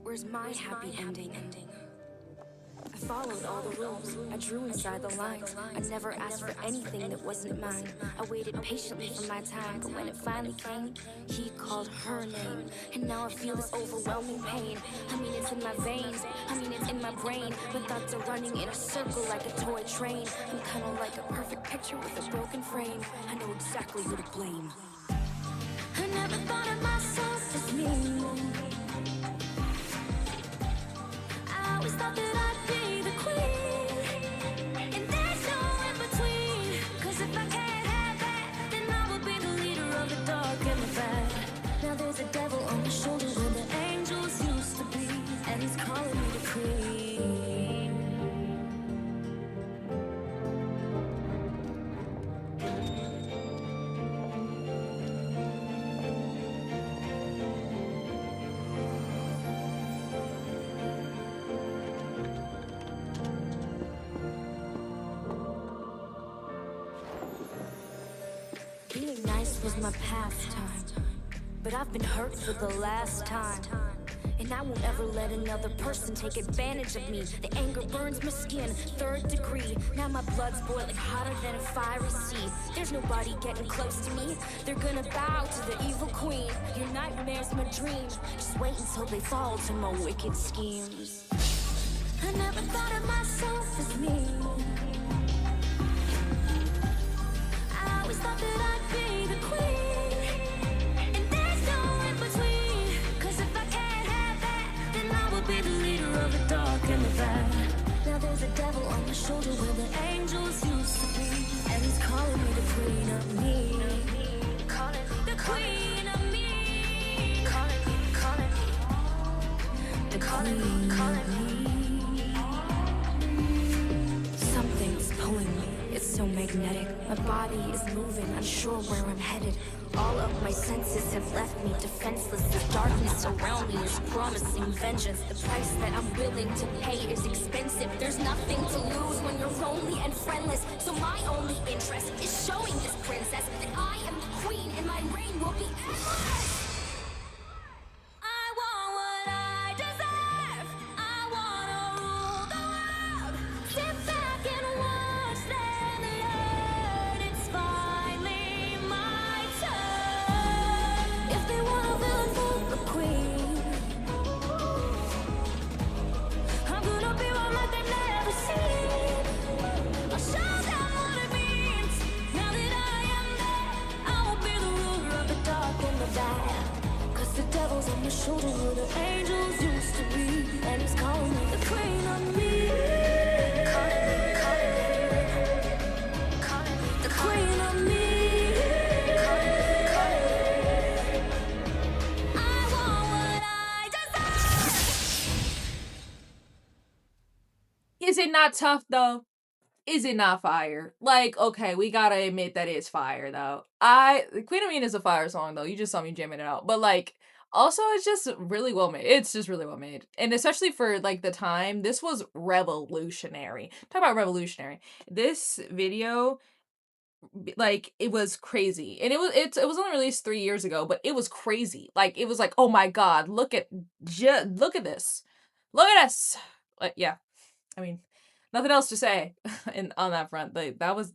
Where's my happy ending? I followed all the rules. I drew inside the lines. I never asked for anything that wasn't mine. I waited patiently for my time, but when it finally came, he called her name. And now I feel this overwhelming pain. I mean, it's in my veins. I mean, it's in my brain. But thoughts are running in a circle like a toy train. I'm kind of like a perfect picture with a broken frame. I know exactly who to blame. I never thought of myself as me. I always thought that I'd be the queen, and there's no in between. 'Cause if I can't have that, then I will be the leader of the dark and the bad. Now there's a devil on my shoulder where the angels used to be, and he's calling me the queen. Being nice was my pastime, but I've been hurt for the last time. And I won't ever let another person take advantage of me. The anger burns my skin, 3rd degree. Now my blood's boiling hotter than a fiery sea. There's nobody getting close to me. They're gonna bow to the evil queen. Your nightmare's my dream. Just wait until they fall to my wicked schemes. I never thought of myself as me. I always thought that I'd be the queen, and there's no in between. 'Cause if I can't have that, then I will be the leader of the dark and the bad. Now there's a devil on my shoulder where the angels used to be, and he's calling me the queen of me. Calling me the queen of me. Calling me the calling me. Something's pulling me. It's so magnetic. My body is moving, unsure where I'm headed. All of my senses have left me defenseless. The darkness around me is promising vengeance. The price that I'm willing to pay is expensive. There's nothing to lose when you're lonely and friendless. So my only interest is showing this princess that your shoulder where the angels used to be. And he's calling me the queen of me. Calling me the queen of me. I want what I desire. Is it not tough though? Is it not fire? Like, okay, we gotta admit that it's fire though. Queen of Mean is a fire song though. You just saw me jamming it out. But like, also it's just really well made. It's just really well made. And especially for like the time, this was revolutionary. Talk about revolutionary. This video, like, it was crazy. And it was only released 3 years ago, but it was crazy. Like, it was like, oh my god, look at this. Look at this. Like, yeah. I mean, nothing else to say on that front. Like, that was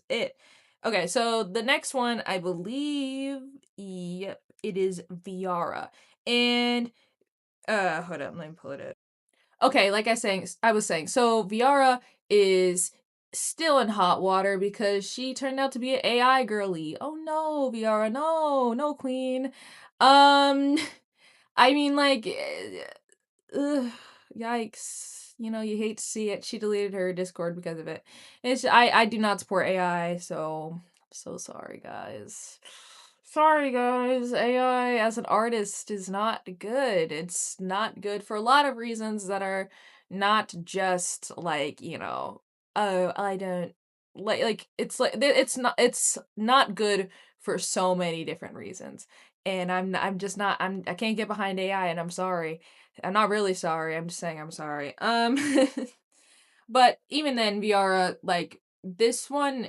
it. Okay, so the next one, I believe, yep, it is Viara. And hold on, let me pull it up. Okay, like I was saying, so Viara is still in hot water because she turned out to be an AI girly. Oh no, Viara, no queen. I mean, like, ugh, yikes. You know, you hate to see it. She deleted her Discord because of it. I do not support AI, so I'm so sorry, guys. Sorry, guys. AI as an artist is not good. It's not good for a lot of reasons that are not just like, you know, oh, I don't it's it's not good for so many different reasons. And I'm just not I can't get behind AI, and I'm sorry. I'm not really sorry. I'm just saying I'm sorry. But even then, Viara, like, this one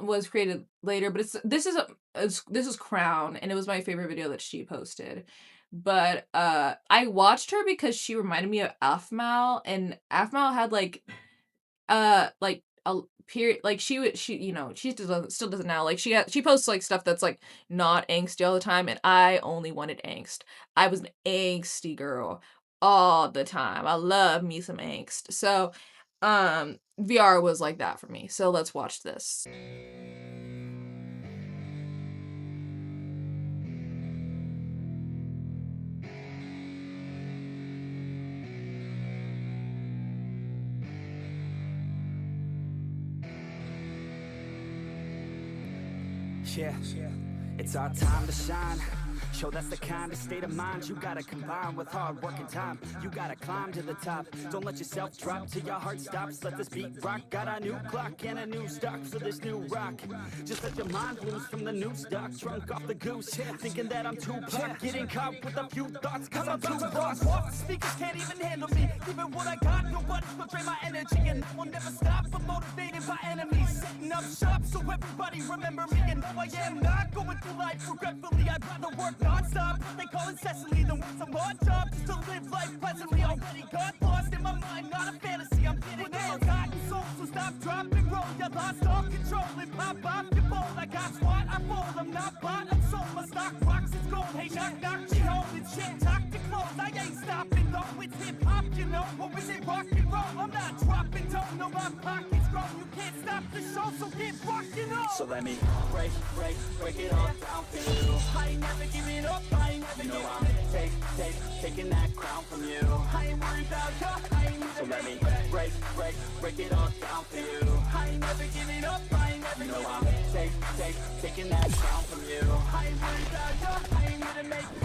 was created later, but this is Crown, and it was my favorite video that she posted. But I watched her because she reminded me of Afmal, and Afmal had like a period, like she you know, she still doesn't now, like she posts like stuff that's like not angsty all the time, and I only wanted angst. I was an angsty girl all the time. I love me some angst. So VR was like that for me. So let's watch this. Yeah, it's our time to shine. Show that's the kind of state of mind you gotta combine with hard work and time. You gotta climb to the top. Don't let yourself drop till your heart stops. Let this beat rock. Got a new clock and a new stock for this new rock. Just let your mind loose from the new stock. Drunk off the goose, thinking that I'm too pop. Getting caught with a few thoughts cause I'm too lost. Speakers can't even handle me. Even what I got, nobody will drain my energy. And I will never stop. I'm motivated by enemies. Setting up shop so everybody remember me. And though I am not going through life regretfully, I'd rather work non-stop. They call incessantly than with some hard job. Just to live life pleasantly. Already got lost in my mind, not a fantasy. I'm getting ill-gotten souls, so stop, drop, and roll. You lost all control and pop off your bowl. I got squat, I fold. I'm not bought, I'm sold. My stock rocks, it's gold. Hey, knock, knock, she holding shit. Talk to close, I ain't stopping though. It's hip-hop, you know, or is it rock and roll? I'm not dropping, don't know my pockets grow. You can't stop the show, so get rockin' on. So let me break it all down for you. I ain't never giving up, I ain't never giving up. Taking that crown from you. I ain't worried about you, I ain't never. So let me break it all down for you. I ain't never giving up, I ain't never giving up. Taking that crown from you. I ain't worried about you, I ain't gonna make it.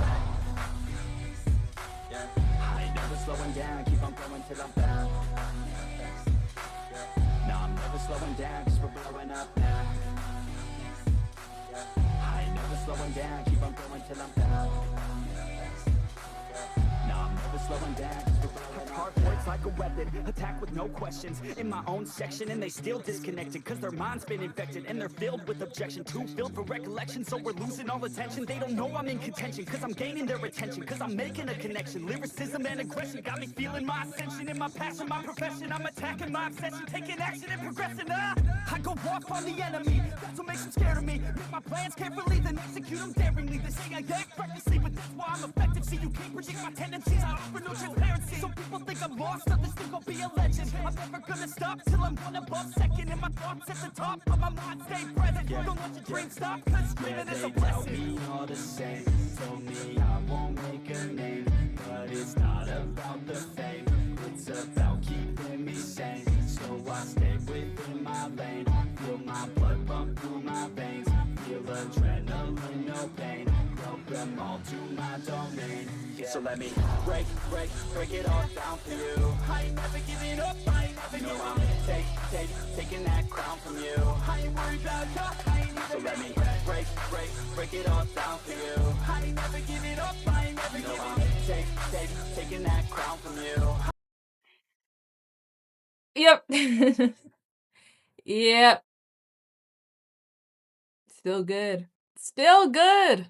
Yeah, I ain't never slowing down, keep on going till I'm down. No, I'm never slowing down, cause we're blowing up now. I ain't never slowing down, keep on going till I'm down. No, I'm never slowing down, cause we're blowing up. Hard words like a weapon, attack with no questions. In my own section and they still disconnected, cause their mind's been infected and they're filled with objection. Too filled for recollection, so we're losing all attention. They don't know I'm in contention, cause I'm gaining their attention, cause I'm making a connection. Lyricism and aggression got me feeling my ascension. In my passion, my profession, I'm attacking my obsession, taking action and progressing. I go off on the enemy, that's what makes them scared of me. Make my plans carefully, then execute them daringly. They say I act recklessly, but that's why I'm effective. See, you can't predict my tendencies, I with no transparency. Some people think I'm lost, others think I'll be a legend. I'm never gonna stop till I'm one above second. And my thoughts at the top, but my mind stay present. Don't let your dreams stop, cause dreaming is a blessing. Me all the same, told me I won't make a name, but it's not about the fame, it's about keeping me sane. So I stay within my lane, feel my blood pump through my veins, feel adrenaline, no pain, welcome all to my domain. So let me break it all down for you. I ain't never giving up, I ain't never giving up. Taking that crown from you. I ain't worried about you, I ain't never. So let me break it all down for you. I ain't never giving up, I ain't never giving up. Taking that crown from you. Yep. Yep. Still good. Still good.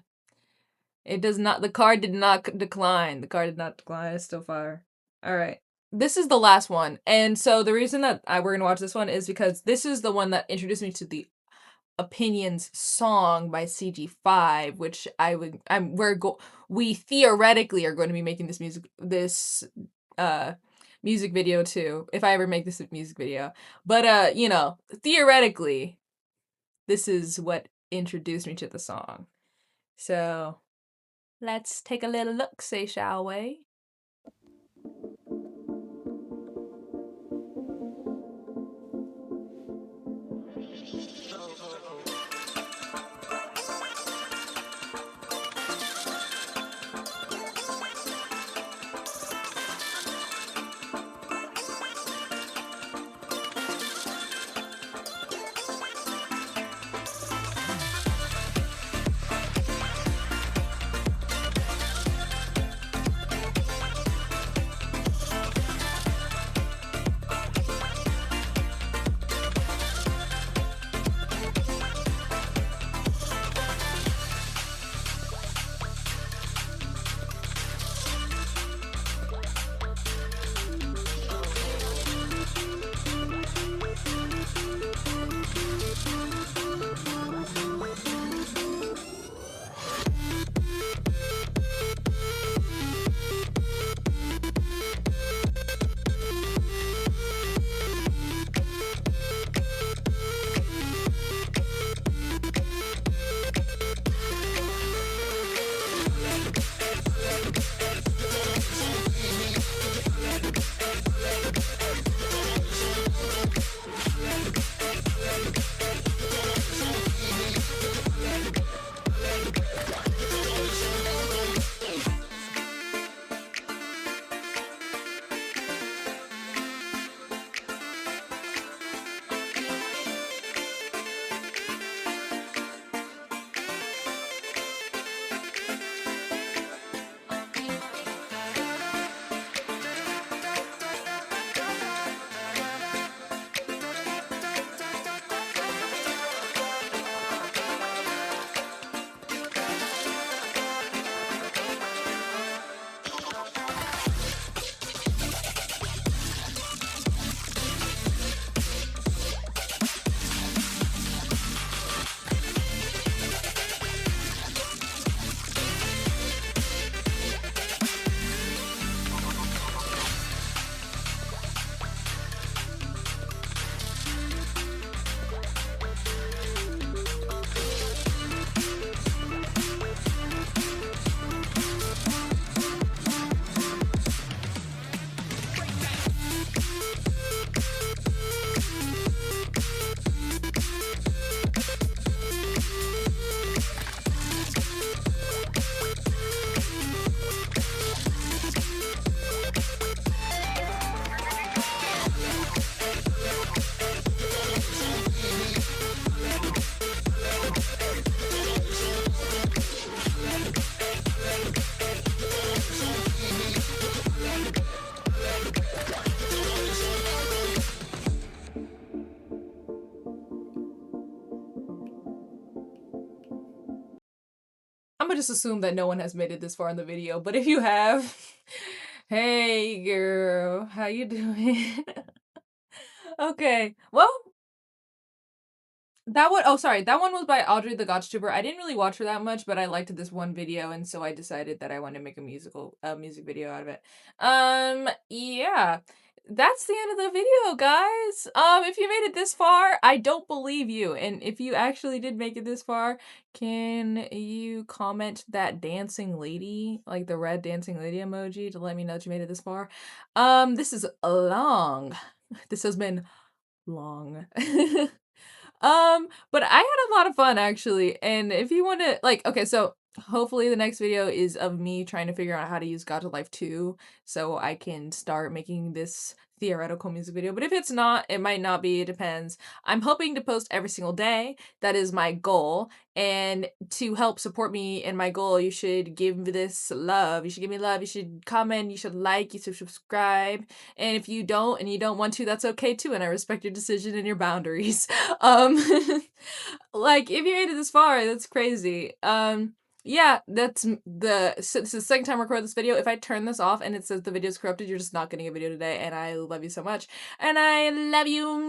It does not, the card did not decline. The card did not decline. It's still fire. All right. This is the last one. And so the reason that we're going to watch this one is because this is the one that introduced me to the Opinions song by CG5, which we theoretically are going to be making this music video too, if I ever make this music video. But you know, theoretically, this is what introduced me to the song. So let's take a little look, say, shall we? I'm gonna just assume that no one has made it this far in the video, but if you have, hey girl, how you doing? Okay, well, That one, oh, sorry, that one was by Audrey the Gotchtuber. I didn't really watch her that much, but I liked this one video, and so I decided that I wanted to make a music video out of it. Yeah. That's the end of the video, guys. If you made it this far, I don't believe you. And if you actually did make it this far, can you comment that dancing lady, like the red dancing lady emoji, to let me know that you made it this far? This is long. This has been long. But I had a lot of fun actually. And if you want to like, okay, so hopefully the next video is of me trying to figure out how to use GACHA Life 2 so I can start making this theoretical music video. But if it's not, it might not be, it depends. I'm hoping to post every single day. That is my goal. And to help support me in my goal, you should give this love. You should give me love. You should comment. You should like. You should subscribe. And if you don't and you don't want to, that's okay too. And I respect your decision and your boundaries. Um, like if you made it this far, that's crazy. Yeah, that's this is the second time I record this video. If I turn this off and it says the video is corrupted, you're just not getting a video today. And I love you so much. And I love you.